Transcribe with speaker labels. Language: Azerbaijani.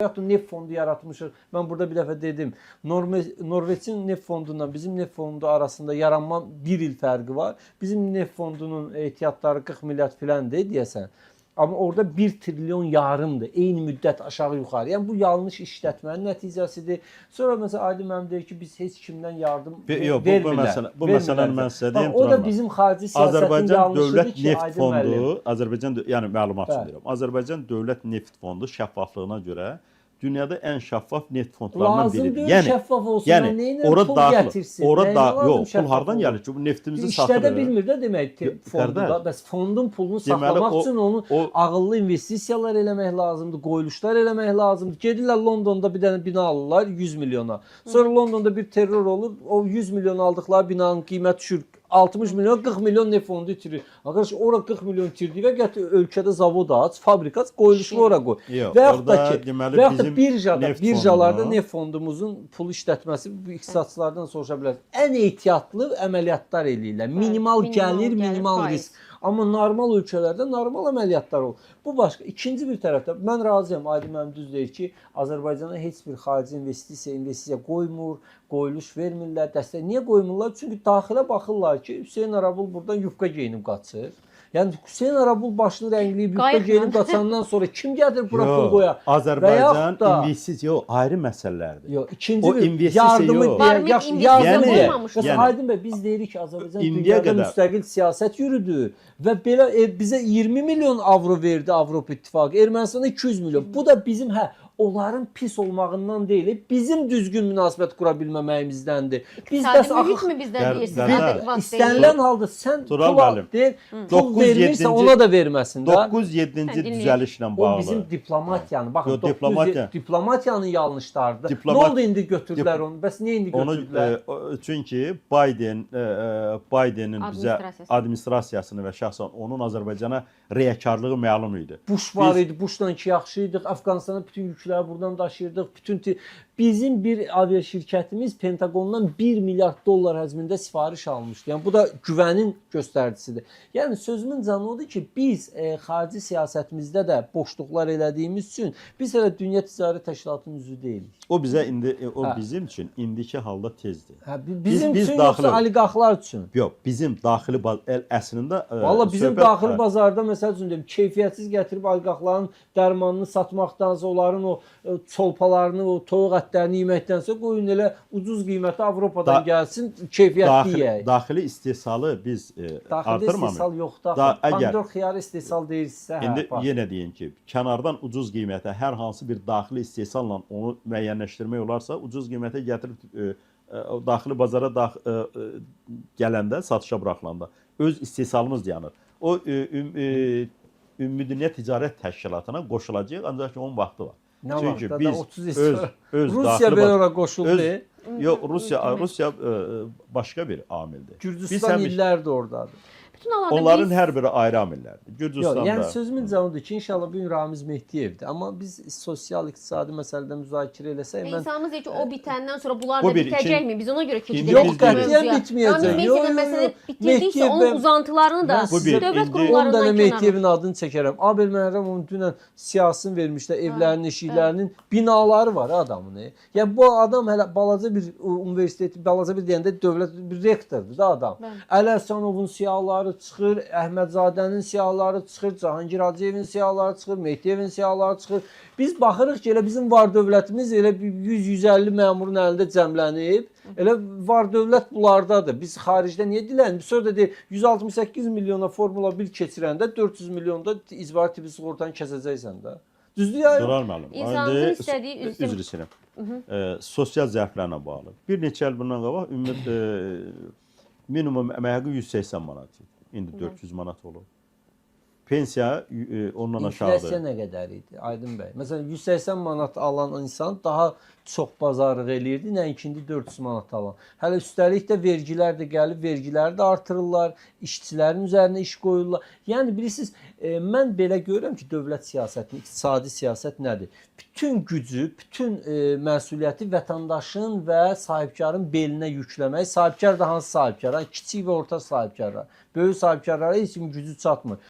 Speaker 1: Veyahut da neft fondu yaratmışıq. Mən burada bir dəfə dedim. Norveçin neft fondundan bizim neft fondu arasında yaranma 1 il fərqi var. Bizim neft fondunun ehtiyatları 40 milyard filandır deyəsən. Amma orada 1 trilyon yarımdır. Eyni müddət aşağı yuxarı. Yəni bu yanlış işlətmənin nəticəsidir. Sonra məsələn Aydın müəllim deyir ki, biz heç kimdən yardım vermirlər.
Speaker 2: Bu məsələni mən sizə deyim.
Speaker 1: O da bizim xarici siyasətin yanlışıdır ki,
Speaker 2: Aydın müəllim. Azərbaycan yəni məlumat üçün deyirəm. Azərbaycan Dövlət Neft Fondu şəffaflığına görə dünyada ən şəffaf neft fondlarından biridir.
Speaker 1: Yəni şəffaf olsun.
Speaker 2: Yəni ora daxil. Ora yox, pul hardan gəlir ki? Bu neftimizi satırıq.
Speaker 1: İşlədə bilmir də demək fonda. Bəs fondun pulunu saxlamaq üçün onu ağıllı investisiyalar eləmək lazımdır, qoyuluşlar eləmək lazımdır. Gedirlər Londonda bir dənə bina alırlar 100 milyona. Sonra Londonda bir terror olur, o 100 milyon aldıqları binanın qiyməti düşür 60 milyon, 40 milyon neft fondu itirir. Arkadaş ora 40 milyon itirdi və gətir ölkədə zavod aç, fabrika aç, qoyuluşu ora qoy. Və yaxud da birjalarda neft fondumuzun pul işlətməsi bu iqtisadçılardan soruşa bilər. Ən ehtiyatlı əməliyyatlar eləyirlər. Minimal gəlir, minimal risk. Amma normal ölkələrdə normal əməliyyatlar olur. Bu başqa. İkinci bir tərəfdə mən razıyam. Aydın müəllim düz deyir ki, Azərbaycana heç bir xarici investisiya qoymur, qoyuluş vermirlər, dəstək. Niyə qoymurlar? Çünki daxilə baxırlar ki, Hüseyn Arabul buradan yufka geyinib qaçır. Yəni Hüseyn Arabul başını rəngləyib yufka geyinib qaçandan sonra kim gəlir bura pul qoyar?
Speaker 2: Azərbaycan investisiya ayrı məsələlərdir.
Speaker 1: Yox, ikinci bir yardımı
Speaker 2: yəni
Speaker 1: Aydın bəy biz deyirik ki, Azərbaycan dünyada müstəqil siyasət yürüdü və belə bizə 20 milyon avro verdi Avropa İttifaqı, Ermənistana 200 milyon. Bu da bizim onların pis olmağından deyil, bizim düzgün münasibət qura bilməməyimizdəndir.
Speaker 3: Biz də mühit mi bizdən deyirsiniz?
Speaker 1: İstənilən halda sən pul vermirsə ona da verməsin də.
Speaker 2: 9-7-ci düzəlişlə bağlı.
Speaker 1: O bizim diplomatiyanın, baxın, diplomatiyanın yanlışlarıdır. Nə oldu indi götürdülər onu? Bəs niyə indi götürdülər?
Speaker 2: Çünki Bidenin bizə administrasiyasını və şəxsən onun Azərbaycana riyakarlığı məlum idi.
Speaker 1: Bush var idi, Bushla ki yaxşıydıq, Əfqanistana bütün yükləri buradan daşıyırdıq. Bizim bir avia şirkətimiz Pentagondan 1 milyard dollar həcmində sifariş almışdı. Yəni bu da güvənin göstəricisidir. Yəni sözümün canı odur ki, biz xarici siyasətimizdə də boşluqlar elədiyimiz üçün biz hələ Dünya Ticarət Təşkilatının üzvü deyilik.
Speaker 2: O bizim üçün indiki halda tezdir.
Speaker 1: Bizim üçün yoxsa oliqarxlar üçün?
Speaker 2: Yox, bizim daxili əslində
Speaker 1: Valla bizim daxili bazarda məsəl üçün deyim, keyfiyyətsiz gətirib oliqarxların dərmanını satmaqdansa, onların o çolpalarını, o toyuq ətlərini yeməkdənsə qoyun elə ucuz qiyməti Avropadan gəlsin, keyfiyyətli yeyək.
Speaker 2: Daxili istehsalı biz artırmamışıq.
Speaker 1: Daxili istehsal yoxdur. Pomidor xiyarı istehsal deyirsə,
Speaker 2: İndi yenə deyim ki, kənardan ucuz qiymətə hər hansı bir daxili istehsalla onu müəyyənləşdirmək olarsa, ucuz qiymətə gətirib daxili bazara gələndə, satışa buraxılanda öz istehsalımız dayanır. O Ümumdünya Ticarət Təşkilatına qoşulacaq, ancaq ki onun vaxtı var. Çünki biz öz
Speaker 1: Rusiya belə ora qoşuldu.
Speaker 2: Yox, Rusiya başqa bir amildir.
Speaker 1: Gürcüstan illərdir oradadır.
Speaker 2: Onların hər biri ayrı amillərdir. Gürcüstanda.
Speaker 1: Yəni sözümün cavabıdır ki, inşallah bu gün Ramiz Mehdiyevdir. Amma biz sosial-iqtisadi məsələdə müzakirə eləsək
Speaker 3: İnsanımız deyir ki, o bitəndən sonra bunlar da bitəcəkmi? Biz ona görə keçəcəyik.
Speaker 1: Yox, qətiyyən bitməyəcək.
Speaker 3: Yox, məsələn, bitirdiksə onun uzantılarını da dövlət qurumlarından
Speaker 1: kənar. 10 dənə Mehdiyevin adını çəkərəm. Abel Məhrəmovun dünən siyasını vermişlər, evlərinin, eşiklərinin binaları var adamın. Yəni bu adam hələ balaca bir universiteti, balaca bir deyəndə dövlət bir rektordur da adam. Əli Həsənovun siyahıları çıxır, Əhmədzadənin siyahıları çıxır, Cahangir Hacıyevin siyahıları çıxır, Mehdiyevin siyahıları çıxır. Biz baxırıq ki, elə bizim var dövlətimiz elə 100-150 məmurun əlində cəmlənib. Elə var dövlət bunlardadır. Biz xaricdə niyə dilənir? Sonra da deyir 168 milyona Formula 1 keçirəndə 400 milyonda icbari tibbi sığortanı kəsəcəksən də. Düzdür ya?
Speaker 2: Durar müəllim.
Speaker 3: İnsanın istədiyi
Speaker 2: üzr istəyirəm. Sosial zərflərlə bağlı. Bir neçə il bundan qabaq minimum əmək haqqı 180 manat idi. İndi 400 manat olur. Pensiya ondan aşağıdır.
Speaker 1: İnflyasiya nə qədər idi Aydın bəy? Məsələn 180 manat alan insan daha çox bazarlıq eləyirdi, nəinki indi 400 manat alan. Hələ üstəlik də vergilər də gəlib, vergiləri də artırırlar, işçilərin üzərinə iş qoyurlar. Yəni bilirsiniz, mən belə görürəm ki, dövlət siyasəti, iqtisadi siyasət nədir? Bütün gücü, bütün məsuliyyəti vətəndaşın və sahibkarın belinə yükləmək. Sahibkar da hansı sahibkar? Kiçik və orta sahibkarlar. Böyük sahibkarlara heç kim gücü çatmır.